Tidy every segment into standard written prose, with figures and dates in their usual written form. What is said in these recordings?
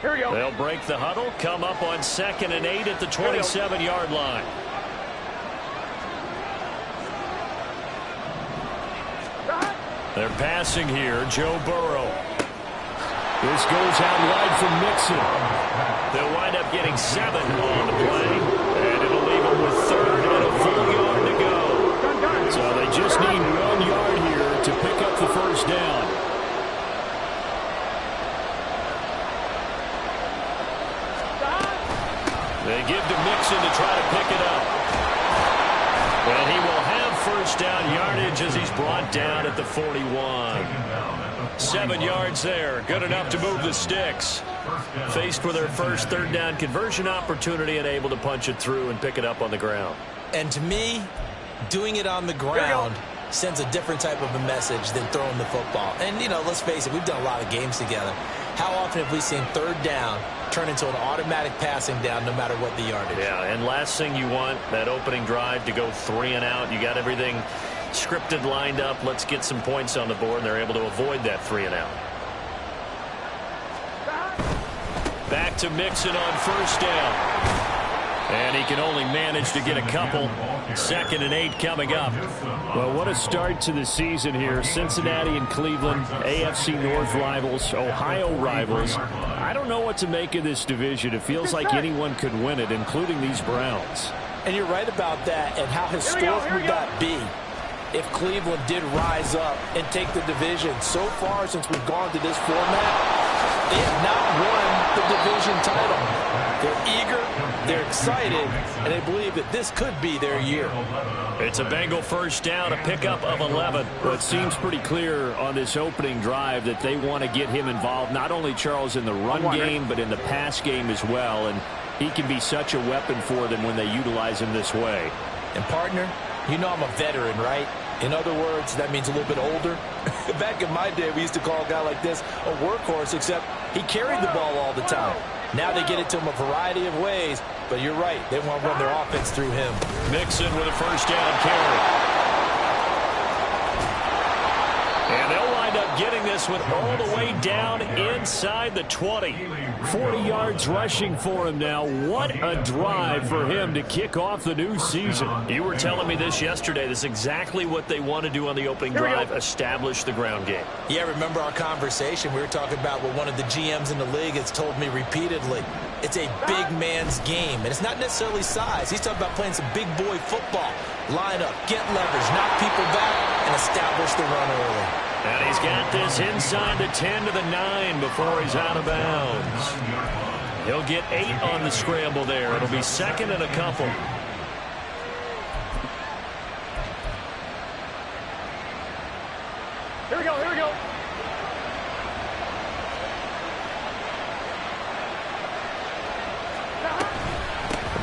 Here we go. They'll break the huddle, come up on 2nd and 8 at the 27-yard line. They're passing here. Joe Burrow. This goes out wide from Mixon. They'll wind up getting 7 on the play, and it'll leave them with 3rd and a full yard to go. So they just need 1 yard here to pick up the first down. They give to Mixon to try to pick it up. And he will have first down yardage as he's brought down at the 41. 7 yards there. Good enough to move the sticks. Faced with their first 3rd down conversion opportunity and able to punch it through and pick it up on the ground. And to me, doing it on the ground sends a different type of a message than throwing the football. And, you know, let's face it, we've done a lot of games together. How often have we seen 3rd down turn into an automatic passing down no matter what the yardage? Yeah, and last thing you want, that opening drive to go 3 and out. You got everything scripted, lined up. Let's get some points on the board, and they're able to avoid that 3 and out. Back to Mixon on first down. And he can only manage to get a couple. 2nd and 8 coming up. Well, what a start to the season here. Cincinnati and Cleveland, AFC North rivals, Ohio rivals. I don't know what to make of this division. It feels like anyone could win it, including these Browns. And you're right about that. And how historic would that be if Cleveland did rise up and take the division? So far, since we've gone to this format, they have not won the division title. They're eager, they're excited, and they believe that this could be their year. It's a Bengal first down, a pickup of 11. Well, it seems pretty clear on this opening drive that they want to get him involved, not only, Charles, in the run game, but in the pass game as well. And he can be such a weapon for them when they utilize him this way. And, partner, you know I'm a veteran, right? In other words, that means a little bit older. Back in my day, we used to call a guy like this a workhorse, except he carried the ball all the time. Now they get it to him a variety of ways, but you're right. They want to run their offense through him. Mixon with a first down carry. And they'll wind up getting this one all the way down inside the 20. 40 yards rushing for him now. What a drive for him to kick off the new season. You were telling me this yesterday. This is exactly what they want to do on the opening drive, establish the ground game. Yeah, remember our conversation? We were talking about what one of the GMs in the league has told me repeatedly. It's a big man's game, and it's not necessarily size. He's talking about playing some big boy football. Line up, get leverage, knock people back, and establish the run early. And he's got this inside the 10 to the 9 before he's out of bounds. He'll get 8 on the scramble there. It'll be 2nd and a couple. Here we go, here we go.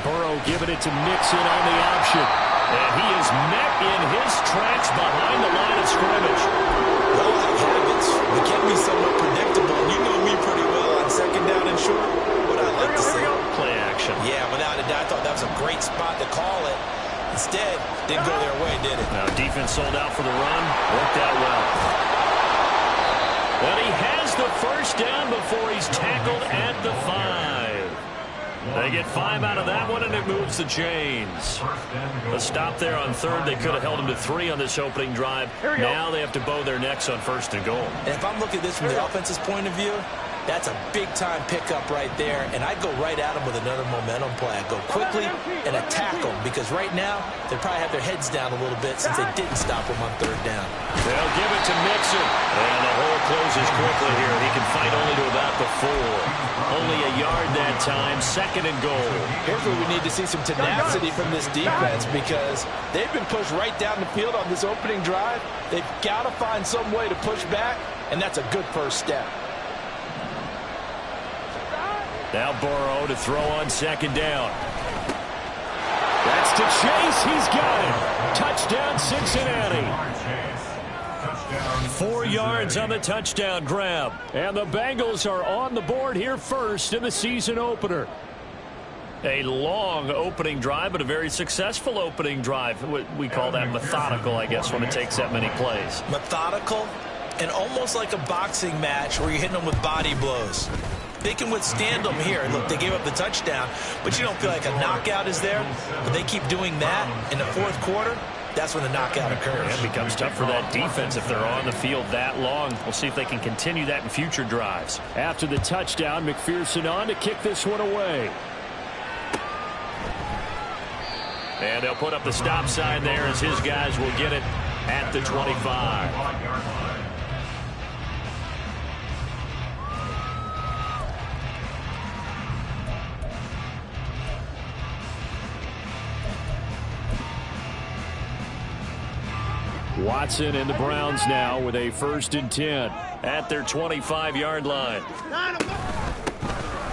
Burrow giving it to Mixon on the option. And he is met in his tracks behind the line of scrimmage. Well, habits. They can be somewhat predictable. You know me pretty well on 2nd down and short. What I like to see. Play action. Yeah, without a doubt. I thought that was a great spot to call it. Instead, didn't go their way, did it? Now, defense sold out for the run. Worked out well. And he has the first down before he's tackled at the 5. They get 5 out of that one, and it moves the chains. A stop there on 3rd. They could have held him to 3 on this opening drive. Now they have to bow their necks on 1st and goal. And if I'm looking at this from the offense's point of view, that's a big-time pickup right there, and I'd go right at him with another momentum play. I'd go quickly and attack him, because right now they probably have their heads down a little bit since they didn't stop him on 3rd down. They'll give it to Mixon, and the hole closes quickly here. He can fight only to about the 4. Only a yard that time, 2nd and goal. Here's where we need to see some tenacity from this defense, because they've been pushed right down the field on this opening drive. They've got to find some way to push back, and that's a good first step. Now Burrow to throw on 2nd down. That's to Chase. He's got it. Touchdown, Cincinnati. 4 yards on the touchdown grab. And the Bengals are on the board here first in the season opener. A long opening drive, but a very successful opening drive. We call that methodical, I guess, when it takes that many plays. Methodical and almost like a boxing match where you're hitting them with body blows. they can withstand them here. Look, they gave up the touchdown, but you don't feel like a knockout is there. But they keep doing that in the fourth quarter. That's when the knockout occurs. It becomes tough for that defense if they're on the field that long. We'll see if they can continue that in future drives. After the touchdown, McPherson on to kick this one away. And they'll put up the stop sign there as his guys will get it at the 25. Watson and the Browns now with a 1st and 10 at their 25-yard line.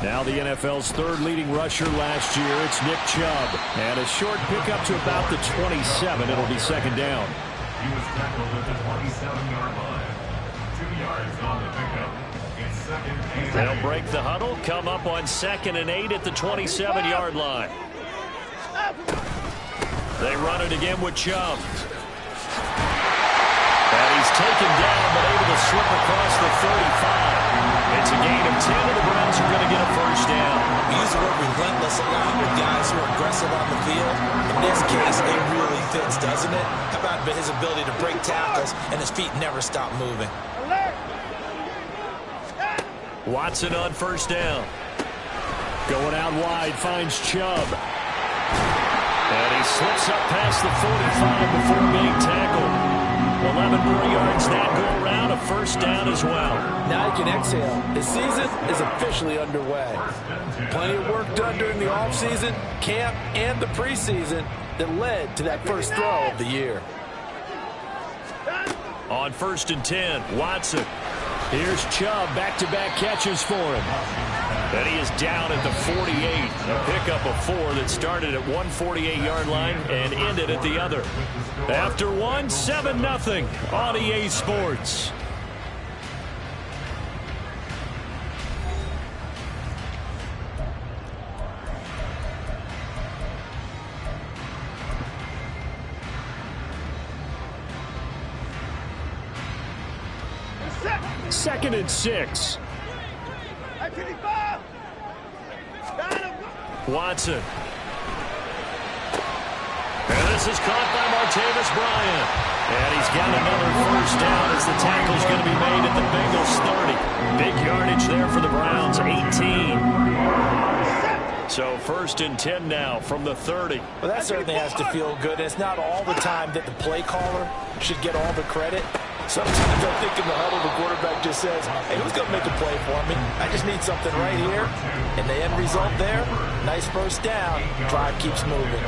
Now the NFL's 3rd leading rusher last year. It's Nick Chubb. And a short pickup to about the 27. It'll be 2nd down. He was tackled at the 27-yard line. 2 yards on the pickup. It's 2nd and 8. They'll break the huddle, come up on 2nd and 8 at the 27-yard line. They run it again with Chubb. And he's taken down, but able to slip across the 35. It's a gain of 10, and the Browns are going to get a 1st down. We use the word relentless a lot with guys who are aggressive on the field. In this case, it really fits, doesn't it? How about his ability to break tackles and his feet never stop moving? Watson on 1st down. Going out wide, finds Chubb. And he slips up past the 45 before being tackled. 11 more yards that go around, a 1st down as well. Now he can exhale. His season is officially underway. Plenty of work done during the offseason, camp, and the preseason that led to that first throw of the year. On 1st and 10, Watson. Here's Chubb, back-to-back catches for him. And he is down at the 48. A pickup of 4 that started at 148-yard line and ended at the other. After 1, 7-0 on EA Sports. Second and 6. Watson. And this is caught by Martavis Bryant. And he's got another 1st down as the tackle's going to be made at the Bengals 30. Big yardage there for the Browns, 18. So 1st and 10 now from the 30. Well, that certainly has to feel good. It's not all the time that the play caller should get all the credit. Sometimes I think in the huddle, the quarterback just says, hey, who's going to make a play for me? I just need something right here. And the end result there, nice 1st down. Drive keeps moving.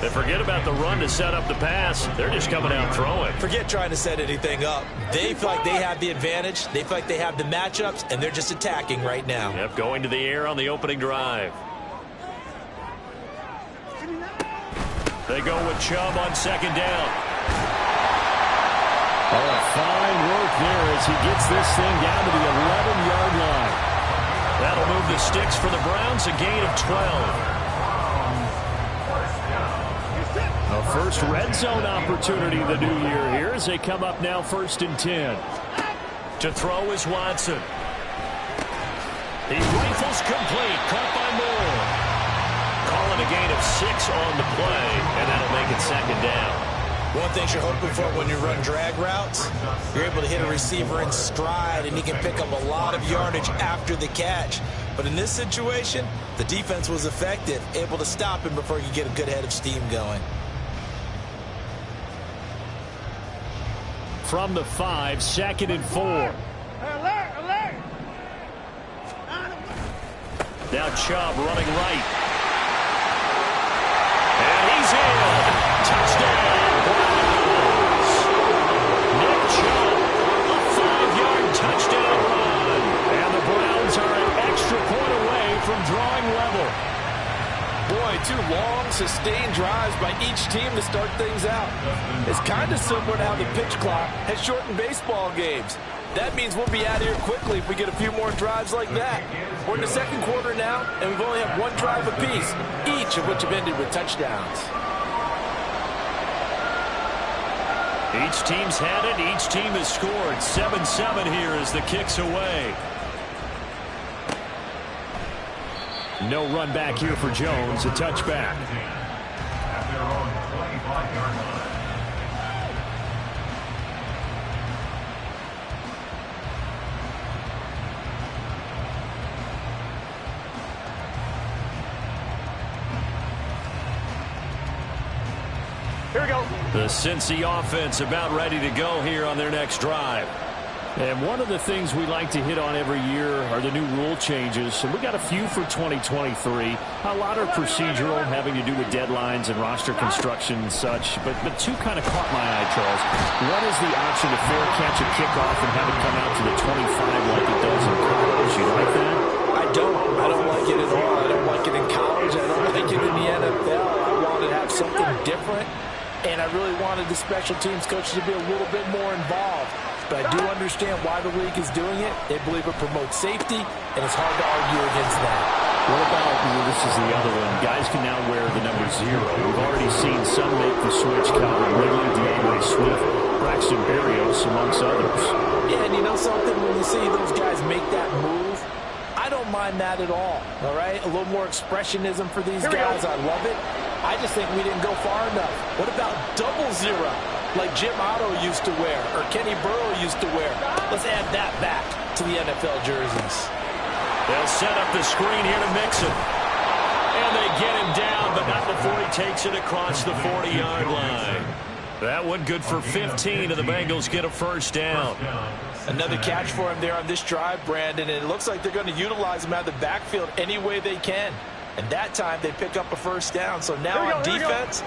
They forget about the run to set up the pass. They're just coming out throwing. Forget trying to set anything up. They feel like they have the advantage. They feel like they have the matchups, and they're just attacking right now. Yep, going to the air on the opening drive. They go with Chubb on 2nd down. Oh, fine work there as he gets this thing down to the 11-yard line. That'll move the sticks for the Browns, a gain of 12. A first red zone opportunity the new year here as they come up now 1st and 10. To throw is Watson. He rifles complete, caught by Moore. Calling a gain of 6 on the play, and that'll make it 2nd down. One thing you're hoping for when you run drag routes, you're able to hit a receiver in stride, and he can pick up a lot of yardage after the catch. But in this situation, the defense was effective, able to stop him before he could get a good head of steam going. From the 5, 2nd and 4. Alert! Now Chubb running right. And he's in. Touchdown. Nick Chubb, a 5-yard touchdown run. And the Browns are an extra point away from drawing level. Boy, 2 long, sustained drives by each team to start things out. It's kind of similar to how the pitch clock has shortened baseball games. That means we'll be out of here quickly if we get a few more drives like that. We're in the 2nd quarter now, and we've only had 1 drive apiece, each of which have ended with touchdowns. Each team's had it. Each team has scored. 7-7 here as the kick's away. No run back here for Jones. A touchback. At their own 25-yard line. Here we go. The Cincy offense about ready to go here on their next drive. And one of the things we like to hit on every year are the new rule changes. And we got a few for 2023. A lot are procedural, having to do with deadlines and roster construction and such. But two kind of caught my eye, Charles. One is the option to fair catch a kickoff and have it come out to the 25 like it does in college. You like that? I don't like it at all. I don't like it in college. I don't like it in the NFL. I wanted to have something different. And I really wanted the special teams coaches to be a little bit more involved. But I do understand why the league is doing it. They believe it promotes safety, and it's hard to argue against that. What about, this is the other one, guys can now wear the number 0. We've already seen some make the switch, Calvin Ridley, DeAndre Swift, Braxton Berrios, amongst others. Yeah, and you know something? When you see those guys make that move, I don't mind that at all right? A little more expressionism for these guys. I love it. I just think we didn't go far enough. What about 00, like Jim Otto used to wear or Kenny Burrow used to wear? Let's add that back to the NFL jerseys. They'll set up the screen here to Mixon. And they get him down, but not before he takes it across the 40-yard line. That one good for 15, and the Bengals get a first down. Another catch for him there on this drive, Brandon, and it looks like they're going to utilize him out of the backfield any way they can. And that time they pick up a first down. So now on defense,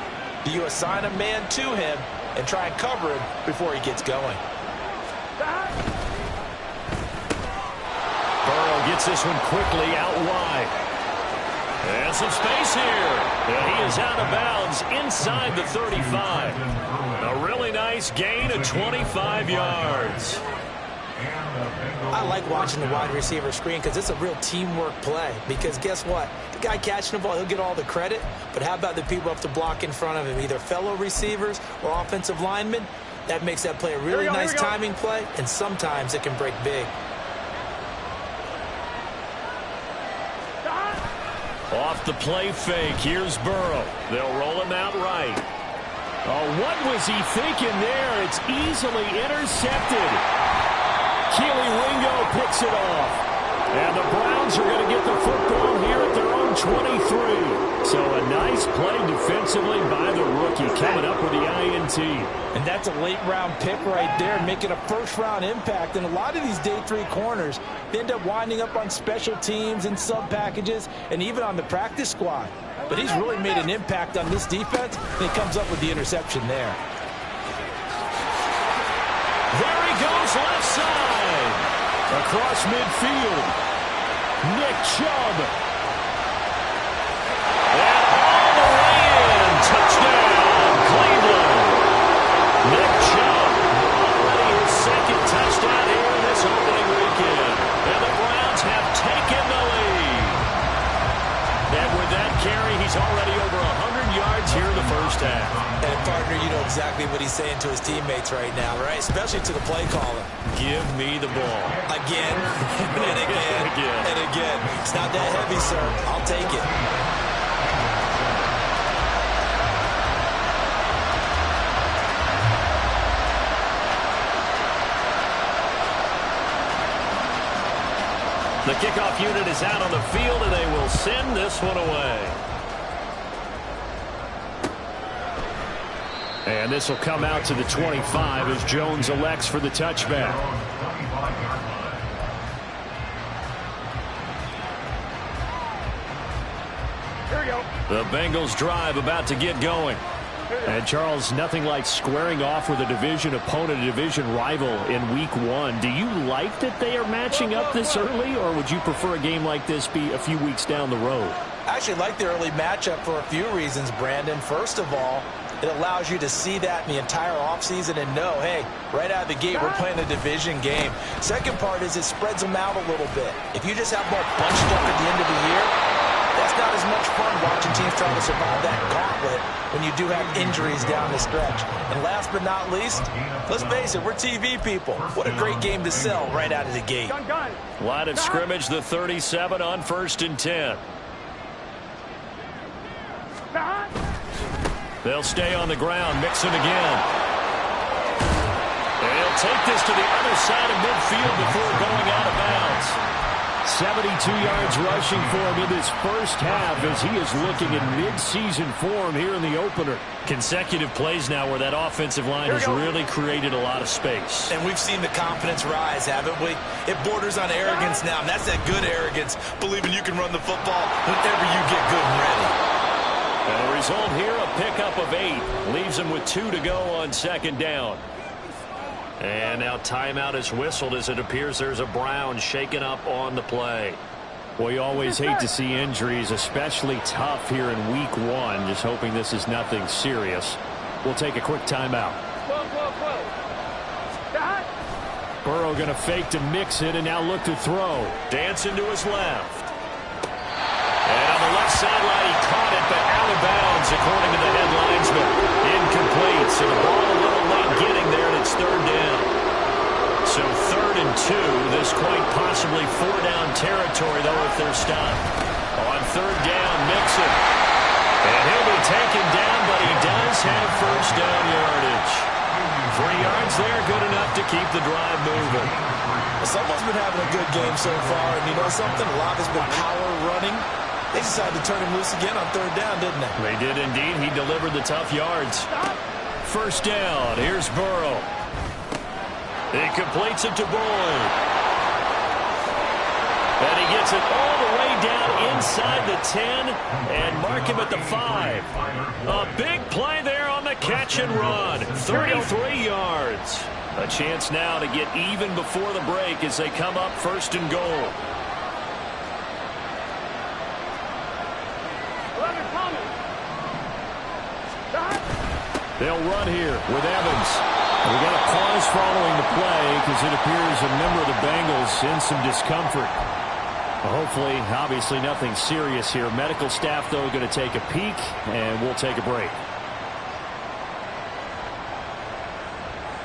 do you assign a man to him and try and cover him before he gets going? Burrow gets this one quickly out wide. And some space here. And he is out of bounds inside the 35. A really nice gain of 25 yards. I like watching the wide receiver screen because it's a real teamwork play. Because guess what? The guy catching the ball, he'll get all the credit. But how about the people up to block in front of him, either fellow receivers or offensive linemen? That makes that play a really nice timing play, and sometimes it can break big. Off the play fake, here's Burrow. They'll roll him out right. Oh, what was he thinking there? It's easily intercepted. Keely Ringo picks it off. And the Browns are going to get the football here at their own 23. So a nice play defensively by the rookie, coming up with the INT. And that's a late-round pick right there, making a first-round impact. And a lot of these day 3 corners, they end up winding up on special teams and sub-packages and even on the practice squad. But he's really made an impact on this defense, and he comes up with the interception there. There he goes, left side. Across midfield. Nick Chubb. And all the way in. Touchdown, Cleveland. Nick Chubb already his second touchdown here in this opening weekend. And the Browns have taken the lead. And with that carry, he's already over 100 yards here in the first half. And, partner, you know exactly what he's saying to his teammates right now, right? Especially to the play caller. Give me the ball. Again, and again, and again. It's not that heavy, sir. I'll take it. The kickoff unit is out on the field, and they will send this one away. And this will come out to the 25 as Jones elects for the touchback. Here we go. The Bengals drive about to get going. And, Charles, nothing like squaring off with a division opponent, a division rival in Week 1. Do you like that they are matching up this early, or would you prefer a game like this be a few weeks down the road? I actually like the early matchup for a few reasons, Brandon. First of all, it allows you to see that in the entire offseason and know, hey, right out of the gate, we're playing a division game. Second part is it spreads them out a little bit. If you just have more bunched up at the end of the year, that's not as much fun watching teams trying to survive that gauntlet when you do have injuries down the stretch. And last but not least, let's face it, we're TV people. What a great game to sell right out of the gate. Line of scrimmage, the 37 on 1st and 10. They'll stay on the ground. Mixon again. And he'll take this to the other side of midfield before going out of bounds. 72 yards rushing for him in this first half as he is looking in mid-season form here in the opener. Consecutive plays now where that offensive line has really created a lot of space. And we've seen the confidence rise, haven't we? It borders on arrogance now, and that's that good arrogance, believing you can run the football whenever you get good and ready. And the result here, a pickup of 8. Leaves him with 2 to go on second down. And now timeout is whistled as it appears there's a Brown shaken up on the play. Well, you always hate to see injuries, especially tough here in week 1. Just hoping this is nothing serious. We'll take a quick timeout. Burrow going to fake to Mixon and now look to throw. Dancing to his left. And on the left sideline, he caught it, but out of bounds, according to the head linesman. Incomplete, so the ball a little late getting there, and it's third down. So 3rd and 2, this quite possibly 4-down territory, though, if they're stopped. On 3rd down, Mixon. And he'll be taken down, but he does have first down yardage. 3 yards there, good enough to keep the drive moving. Well, someone's been having a good game so far, and you know something? A lot has been power running. They decided to turn him loose again on 3rd down, didn't they? They did indeed. He delivered the tough yards. First down. Here's Burrow. He completes it to Boyd. And he gets it all the way down inside the 10 and mark him at the 5. A big play there on the catch and run. 33 yards. A chance now to get even before the break as they come up 1st and goal. They'll run here with Evans. We got a pause following the play because it appears a member of the Bengals in some discomfort. Hopefully, obviously nothing serious here. Medical staff, though, going to take a peek, and we'll take a break.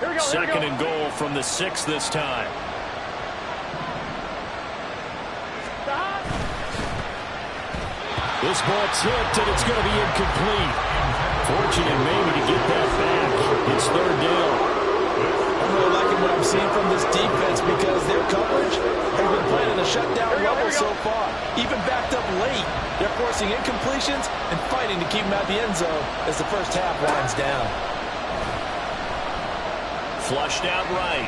2nd and goal from the 6 this time. This ball tipped, and it's going to be incomplete. Fortunate maybe to get that back. It's 3rd down. I'm really liking what I'm seeing from this defense because their coverage has been playing in a shutdown level so far. Even backed up late. They're forcing incompletions and fighting to keep them out the end zone as the first half winds down. Flushed out right.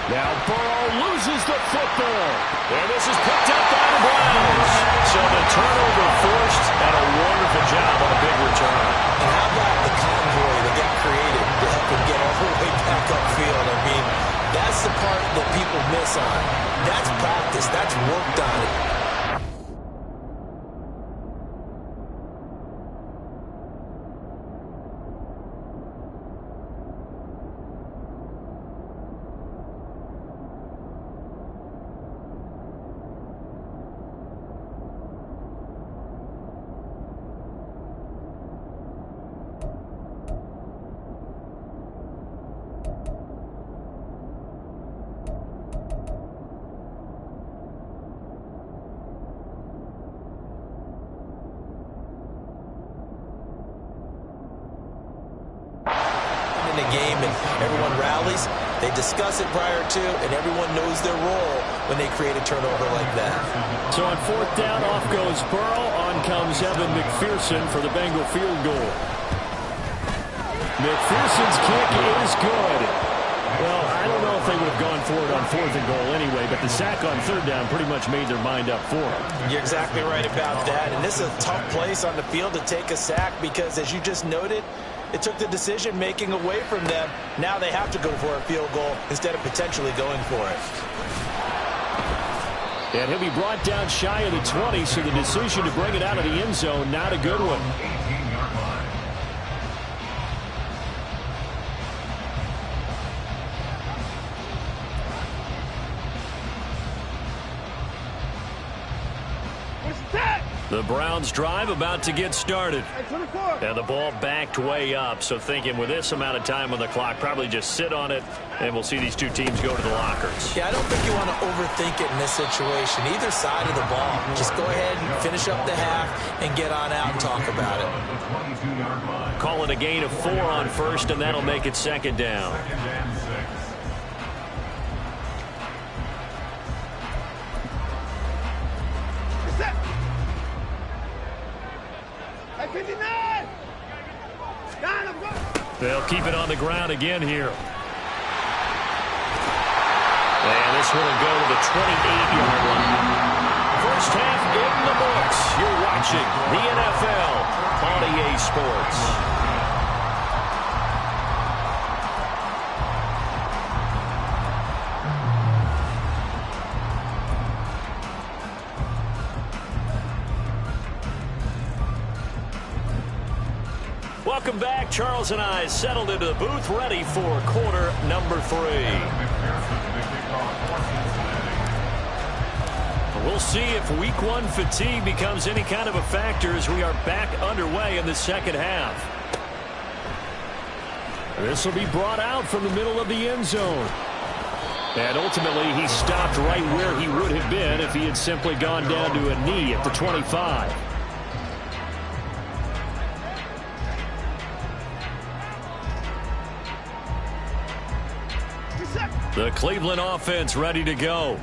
Now Burrow loses the football. And this is picked up by the Browns. So the turnover forced and a wonderful job on a big return. And how about the convoy that got created to help him get all the way back upfield? I mean, that's the part that people miss on. That's practice. That's worked on it. The game and everyone rallies. They discuss it prior to, and everyone knows their role when they create a turnover like that. So on 4th down, off goes Burrow. On comes Evan McPherson for the Bengal field goal. McPherson's kick is good. Well, I don't know if they would have gone for it on 4th and goal anyway, but the sack on 3rd down pretty much made their mind up for it. You're exactly right about that, and this is a tough place on the field to take a sack because, as you just noted, it took the decision-making away from them. Now they have to go for a field goal instead of potentially going for it. And he'll be brought down shy of the 20, so the decision to bring it out of the end zone, not a good one. 18-yard line. What's that? The Browns drive about to get started. And the ball backed way up. So thinking with this amount of time on the clock, probably just sit on it, and we'll see these two teams go to the lockers. Yeah, I don't think you want to overthink it in this situation. Either side of the ball. Just go ahead and finish up the half and get on out and talk about it. Call it a gain of 4 on first, and that'll make it second down. They'll keep it on the ground again here. And this one will go to the 28-yard line. First half in the books. You're watching the NFL on EA Sports. Welcome back. Charles and I settled into the booth, ready for quarter number 3. We'll see if week 1 fatigue becomes any kind of a factor as we are back underway in the second half. This will be brought out from the middle of the end zone. And ultimately, he stopped right where he would have been if he had simply gone down to a knee at the 25. The Cleveland offense ready to go.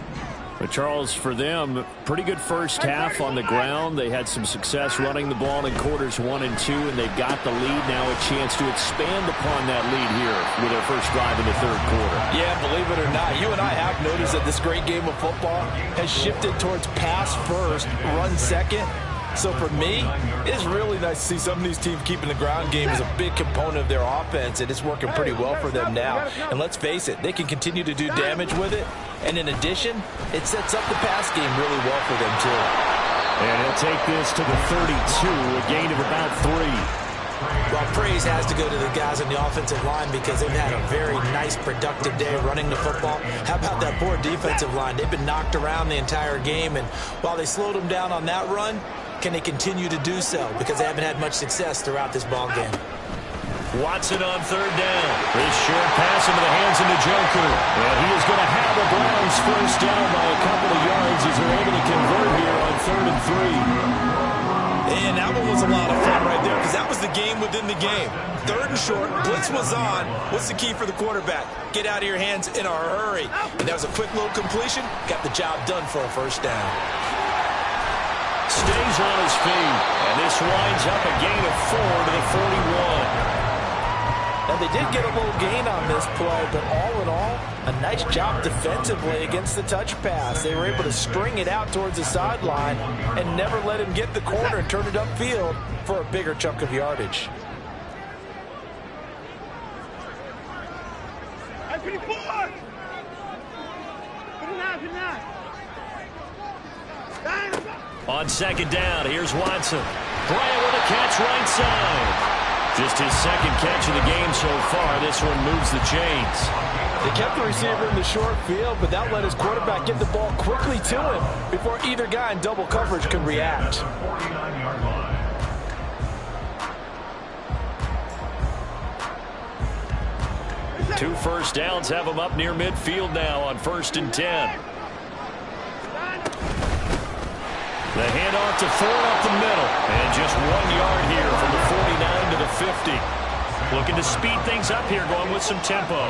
But Charles, for them, pretty good first half on the ground. They had some success running the ball in quarters 1 and 2, and they've got the lead now, a chance to expand upon that lead here with their first drive in the third quarter. Yeah, believe it or not, you and I have noticed that this great game of football has shifted towards pass first, run second. So for me, it's really nice to see some of these teams keeping the ground game as a big component of their offense, and it's working pretty well for them now. And let's face it, they can continue to do damage with it. And in addition, it sets up the pass game really well for them too. And he'll take this to the 32, a gain of about 3. Well, praise has to go to the guys on the offensive line because they've had a very nice, productive day running the football. How about that poor defensive line? They've been knocked around the entire game, and while they slowed them down on that run, can they continue to do so? Because they haven't had much success throughout this ball game. Watson on third down. This short pass into the hands of Njoku. And he is going to have the Browns first down by a couple of yards as they're able to convert here on 3rd and 3. And that one was a lot of fun right there because that was the game within the game. 3rd and short, blitz was on. What's the key for the quarterback? Get out of your hands in a hurry. And that was a quick little completion. Got the job done for a first down. Stays on his feet, and this winds up a gain of 4 to the 41. Now, they did get a little gain on this play, but all in all, a nice job defensively against the touch pass. They were able to string it out towards the sideline and never let him get the corner and turn it upfield for a bigger chunk of yardage. On second down, here's Watson. Bryant with a catch right side. Just his second catch of the game so far. This one moves the chains. They kept the receiver in the short field, but that let his quarterback get the ball quickly to him before either guy in double coverage could react. 49-yard line. Two first downs have him up near midfield now on 1st and 10. The handoff to Ford up the middle. And just 1 yard here from the 49 to the 50. Looking to speed things up here, going with some tempo.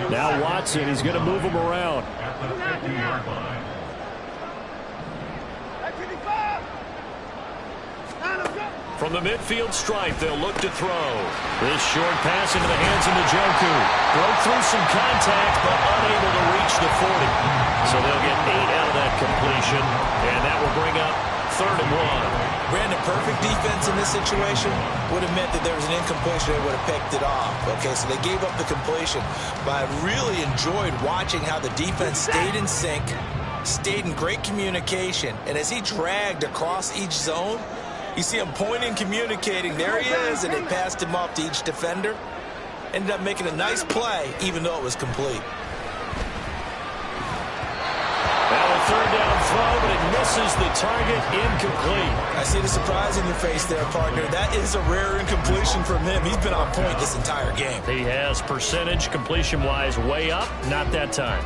Now Watson, he's going to move him around. At the 50-yard line. From the midfield stripe, they'll look to throw. This short pass into the hands of Njoku. Broke through some contact, but unable to reach the 40. So they'll get 8 out of that completion, and that will bring up 3rd and 1. Brandon, perfect defense in this situation would have meant that there was an incompletion. They would have picked it off. Okay, so they gave up the completion. But I really enjoyed watching how the defense stayed in sync, stayed in great communication. And as he dragged across each zone, you see him pointing, communicating. There he is, and they passed him off to each defender. Ended up making a nice play, even though it was complete. Now a 3rd down throw, but it misses the target, incomplete. I see the surprise in your face there, partner. That is a rare incompletion from him. He's been on point this entire game. He has percentage completion-wise way up, not that time.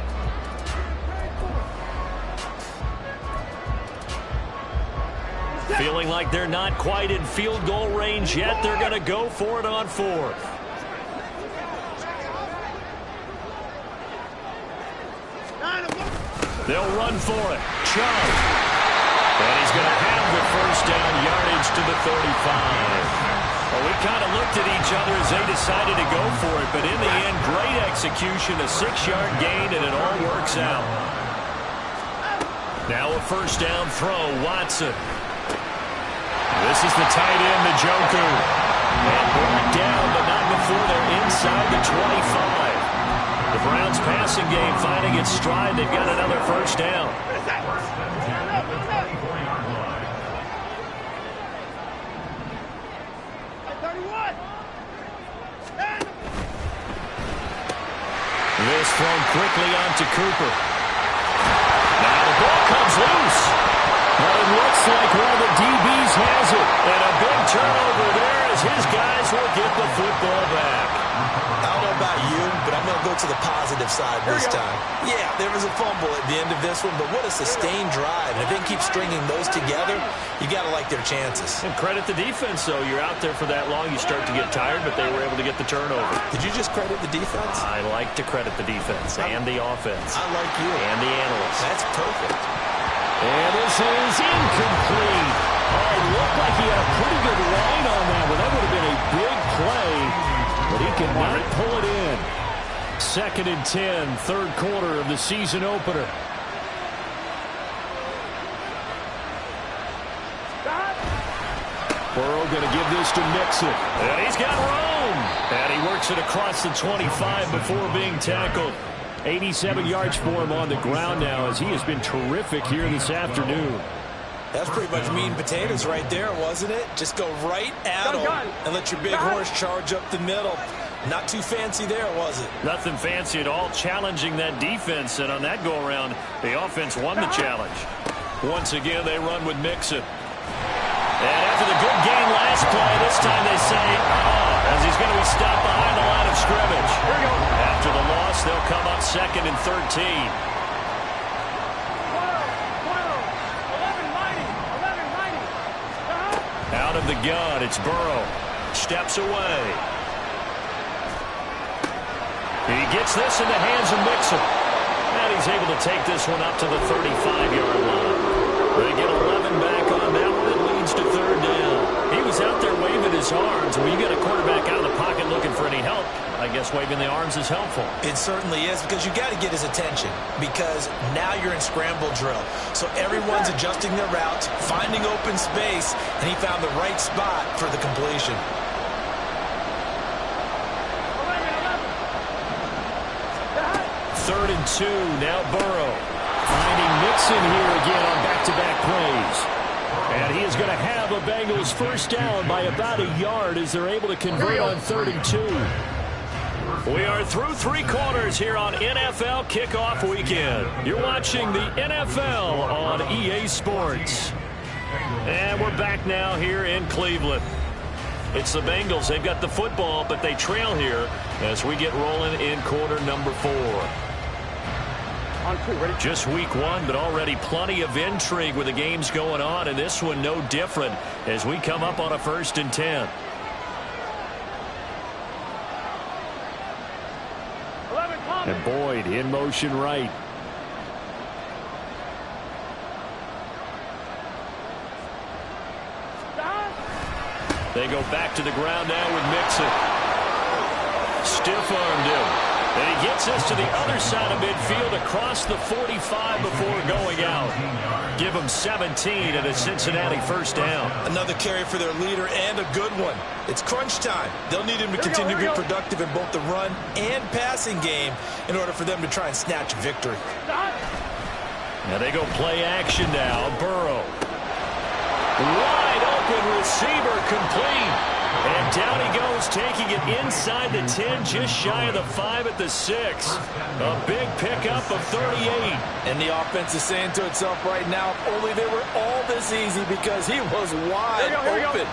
Feeling like they're not quite in field goal range yet. They're going to go for it on fourth. They'll run for it. Chubb. And he's going to have the first down, yardage to the 35. Well, we kind of looked at each other as they decided to go for it, but in the end, great execution, a 6-yard gain, and it all works out. Now a first down throw, Watson. This is the tight end, Njoku. And brought down, but not before they're inside the 25. The Browns passing game finding its stride. They've got another first down. This thrown quickly onto Cooper. Now the ball comes loose. But it looks like one of the DBs has it. And a big turnover there as his guys will get the football back. I don't know about you, but I'm going to go to the positive side this time. Yeah, there was a fumble at the end of this one, but what a sustained drive. And if they keep stringing those together, you got to like their chances. And credit the defense, though. You're out there for that long, you start to get tired, but they were able to get the turnover. Did you just credit the defense? I like to credit the defense and the offense. I like you. And the analysts. That's perfect. And this is incomplete. Oh, it looked like he had a pretty good line on that one. That would have been a big play, but he cannot pull it in. 2nd and 10, third quarter of the season opener. Burrow going to give this to Mixon. And he's got room. And he works it across the 25 before being tackled. 87 yards for him on the ground now as he has been terrific here this afternoon. That's pretty much meat and potatoes right there, wasn't it? Just go right at him and let your big horse charge up the middle. Not too fancy there, was it? Nothing fancy at all, challenging that defense. And on that go-around, the offense won the challenge. Once again, they run with Mixon. And after the good game last play, this time they say, as he's going to be stopped behind the line of scrimmage. After the loss, they'll come up 2nd and 13. Out of the gun, it's Burrow. Steps away. He gets this in the hands of Mixon. And he's able to take this one up to the 35-yard line. They get 11 back on that one. It leads to 3rd down. He was out there waving his arms. When you get a quarterback out of the pocket looking for any help, I guess waving the arms is helpful. It certainly is, because you got to get his attention, because now you're in scramble drill. So everyone's adjusting their routes, finding open space, and he found the right spot for the completion. Third and 2, now Burrow. Finding Mixon here again on back-to-back plays. And he is going to have a Bengals first down by about a yard as they're able to convert on 3rd and 2. We are through 3 quarters here on NFL Kickoff Weekend. You're watching the NFL on EA Sports. And we're back now here in Cleveland. It's the Bengals. They've got the football, but they trail here as we get rolling in quarter number 4. Just week 1, but already plenty of intrigue with the games going on, and this one no different as we come up on a 1st and 10. And Boyd in motion right. They go back to the ground now with Mixon. Stiff-armed him. And he gets this to the other side of midfield across the 45 before going out. Give him 17 and a Cincinnati first down. Another carry for their leader and a good one. It's crunch time. They'll need him to continue to be productive in both the run and passing game in order for them to try and snatch a victory. Now they go play action now. Burrow. Wide open receiver complete. And down he goes, taking it inside the 10, just shy of the 5 at the 6. A big pickup of 38. And the offense is saying to itself right now, if only they were all this easy, because he was wide open.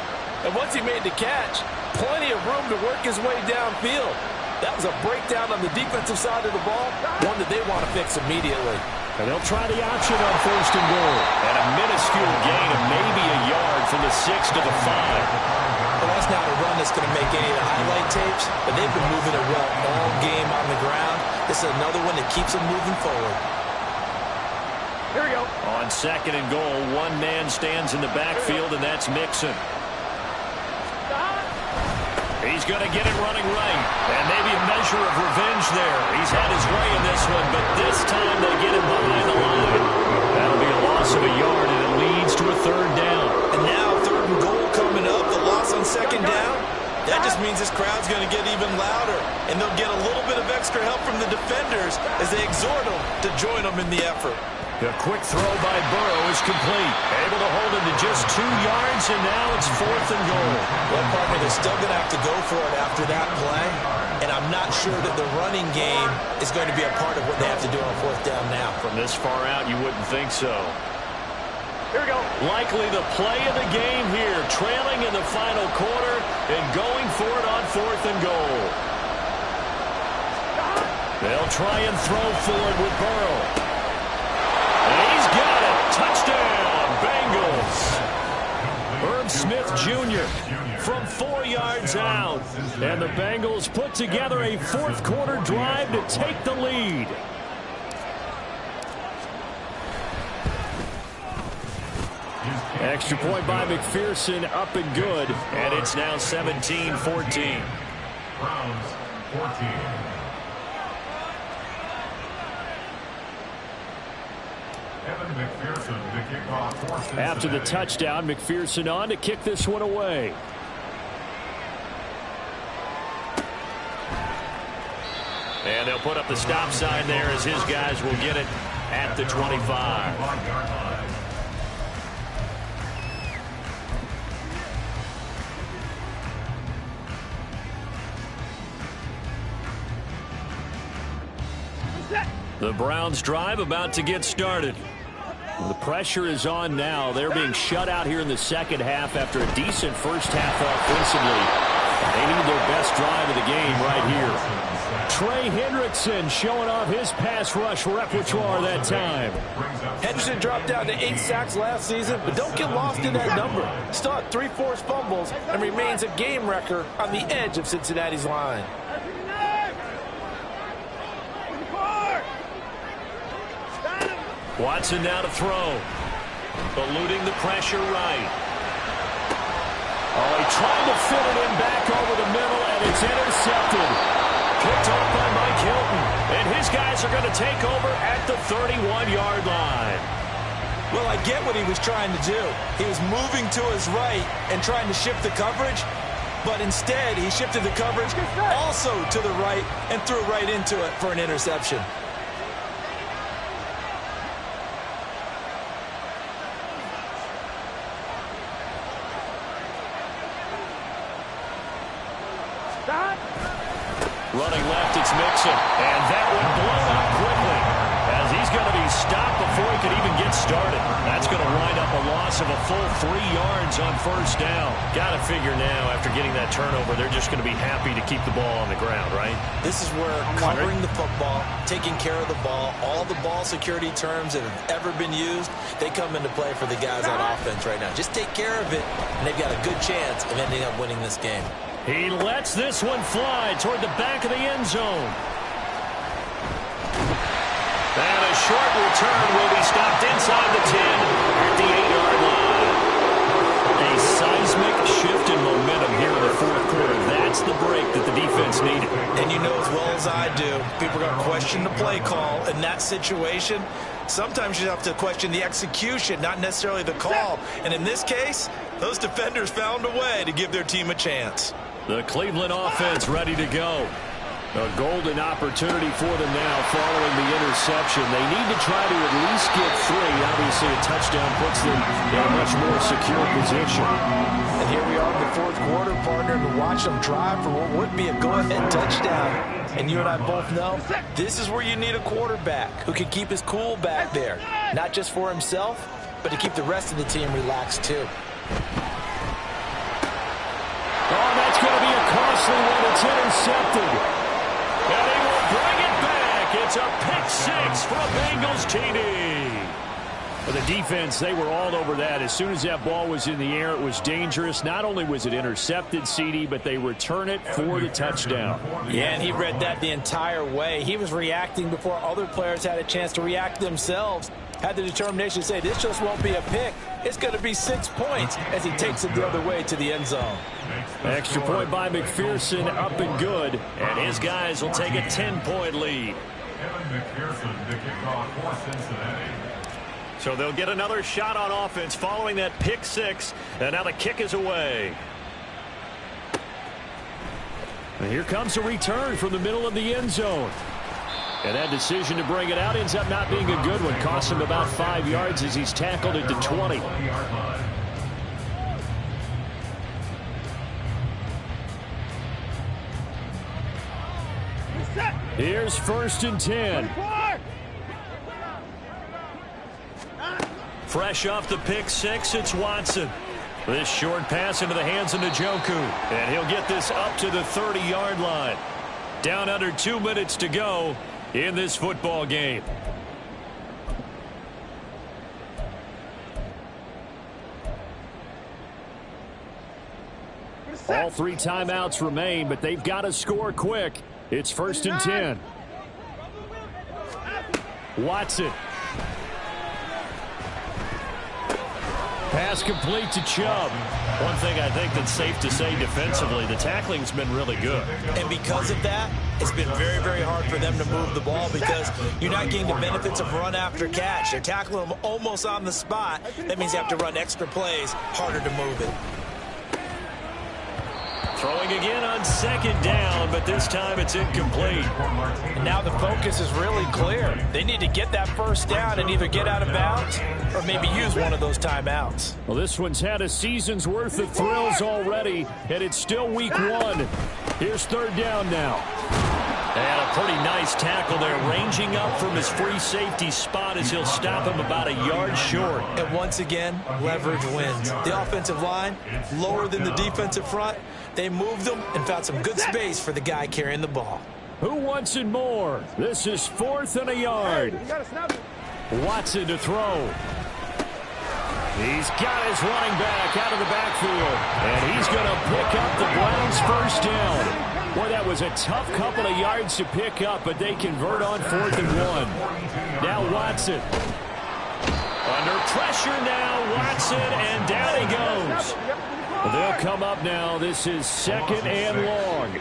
And once he made the catch, plenty of room to work his way downfield. That was a breakdown on the defensive side of the ball, one that they want to fix immediately. And they'll try the option on 1st and goal. And a minuscule gain of maybe a yard from the 6 to the 5. Well, that's not a run that's going to make any of the highlight tapes, but they've been moving it well all game on the ground. This is another one that keeps them moving forward. Here we go. On 2nd and goal, one man stands in the backfield, and that's Mixon. He's going to get it running right. And maybe a measure of revenge there. He's had his way in this one, but this time they get him behind the line. That'll be a loss of a yard, and it leads to a 3rd down. And now 3rd and goal coming up. The loss on 2nd down. That just means this crowd's going to get even louder. And they'll get a little bit of extra help from the defenders as they exhort them to join them in the effort. The quick throw by Burrow is complete. Able to hold it to just 2 yards, and now it's 4th and goal. Well, partner, they're still going to have to go for it after that play. And I'm not sure that the running game is going to be a part of what they have to do on 4th down now. From this far out, you wouldn't think so. Here we go. Likely the play of the game here, trailing in the final quarter and going for it on 4th and goal. They'll try and throw forward with Burrow. And he's got it. Touchdown, Bengals. Herb Smith Jr. from 4 yards out. And the Bengals put together a 4th quarter drive to take the lead. Extra point by McPherson, up and good. And it's now 17-14. Browns 14. Evan McPherson to kick off for Cincinnati. After the touchdown, McPherson on to kick this one away. And they'll put up the stop sign there as his guys will get it at the 25. The Browns drive about to get started. The pressure is on now. They're being shut out here in the 2nd half after a decent first half offensively. They need their best drive of the game right here. Trey Hendrickson showing off his pass rush repertoire that time. Henderson dropped down to 8 sacks last season, but don't get lost in that number. Still had 3 forced fumbles and remains a game wrecker on the edge of Cincinnati's line. Watson now to throw. Eluding the pressure right. Oh, he tried to fit it in back over the middle, and it's intercepted. Picked off by Mike Hilton. And his guys are going to take over at the 31-yard line. Well, I get what he was trying to do. He was moving to his right and trying to shift the coverage, but instead he shifted the coverage also to the right and threw right into it for an interception. Running left, it's Mixon. And that one blown up quickly as he's going to be stopped before he could even get started. That's going to wind up a loss of a full 3 yards on 1st down. Got to figure now, after getting that turnover, they're just going to be happy to keep the ball on the ground, right? This is where covering the football, taking care of the ball, all the ball security terms that have ever been used, they come into play for the guys on offense right now. Just take care of it, and they've got a good chance of ending up winning this game. He lets this one fly toward the back of the end zone. And a short return will be stopped inside the 10 at the 8-yard line. A seismic shift in momentum here in the 4th quarter. That's the break that the defense needed. And you know as well as I do, people are going to question the play call in that situation. Sometimes you have to question the execution, not necessarily the call. And in this case, those defenders found a way to give their team a chance. The Cleveland offense ready to go. A golden opportunity for them now following the interception. They need to try to at least get 3. Obviously, a touchdown puts them in a much more secure position. And here we are in the fourth quarter, partner, to watch them drive for what would be a go-ahead touchdown. And you and I both know this is where you need a quarterback who can keep his cool back there, not just for himself, but to keep the rest of the team relaxed too. Oh, that's going to be a costly one. It's intercepted. And he will bring it back. It's a pick 6 for a Bengals TD. Well, the defense, they were all over that. As soon as that ball was in the air, it was dangerous. Not only was it intercepted, CD, but they return it for the touchdown. Yeah, and he read that the entire way. He was reacting before other players had a chance to react themselves. Had the determination to say, this just won't be a pick. It's going to be 6 points as he takes it the other way to the end zone. Extra point by McPherson, up and good. And his guys will take a 10-point lead. Kevin McPherson, the kickoff for Cincinnati. So they'll get another shot on offense following that pick 6. And now the kick is away. And here comes a return from the middle of the end zone. And that decision to bring it out ends up not being a good one. Costs him about 5 yards as he's tackled it to 20. Here's 1st and 10. Fresh off the pick 6, it's Watson. This short pass into the hands of Njoku. And he'll get this up to the 30-yard line. Down under 2 minutes to go in this football game. All 3 timeouts remain, but they've got to score quick. It's 1st and 10. Watson. Pass complete to Chubb. One thing I think that's safe to say defensively, the tackling's been really good. And because of that, it's been very, very hard for them to move the ball because you're not getting the benefits of run after catch. They're tackling them almost on the spot. That means you have to run extra plays, harder to move it. Throwing again on 2nd down, but this time it's incomplete. And now the focus is really clear. They need to get that 1st down and either get out of bounds or maybe use one of those timeouts. Well, this one's had a season's worth of thrills already, and it's still week 1. Here's 3rd down now. And a pretty nice tackle there, ranging up from his free safety spot as he'll stop him about a yard short. And once again, leverage wins. The offensive line, lower than the defensive front. They moved them and found some good space for the guy carrying the ball. Who wants it more? This is 4th and a yard. Watson to throw. He's got his running back out of the backfield. And he's going to pick up the Browns' 1st down. Boy, that was a tough couple of yards to pick up, but they convert on 4th and 1. Now Watson. Under pressure now, Watson, and down he goes. They'll come up now. This is 2nd and long.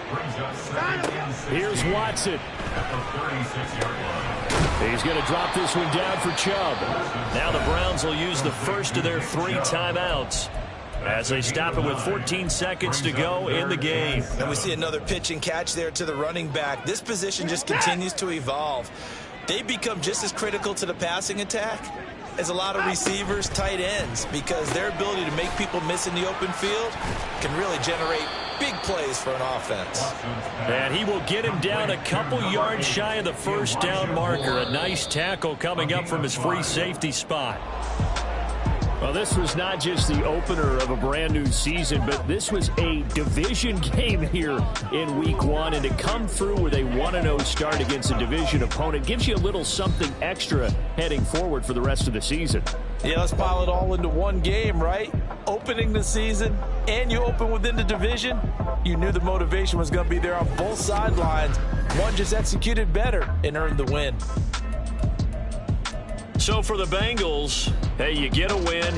Here's Watson. He's going to drop this one down for Chubb. Now the Browns will use the first of their 3 timeouts as they stop it with 14 seconds to go in the game. And we see another pitch and catch there to the running back. This position just continues to evolve. They become just as critical to the passing attack as a lot of receivers, tight ends, because their ability to make people miss in the open field can really generate big plays for an offense. And he will get him down a couple yards shy of the 1st down marker. A nice tackle coming up from his free safety spot. Well, this was not just the opener of a brand new season, but this was a division game here in week 1. And to come through with a 1-0 start against a division opponent gives you a little something extra heading forward for the rest of the season. Yeah, let's pile it all into one game, right? Opening the season, and you open within the division. You knew the motivation was going to be there on both sidelines. One just executed better and earned the win. So for the Bengals, hey, you get a win.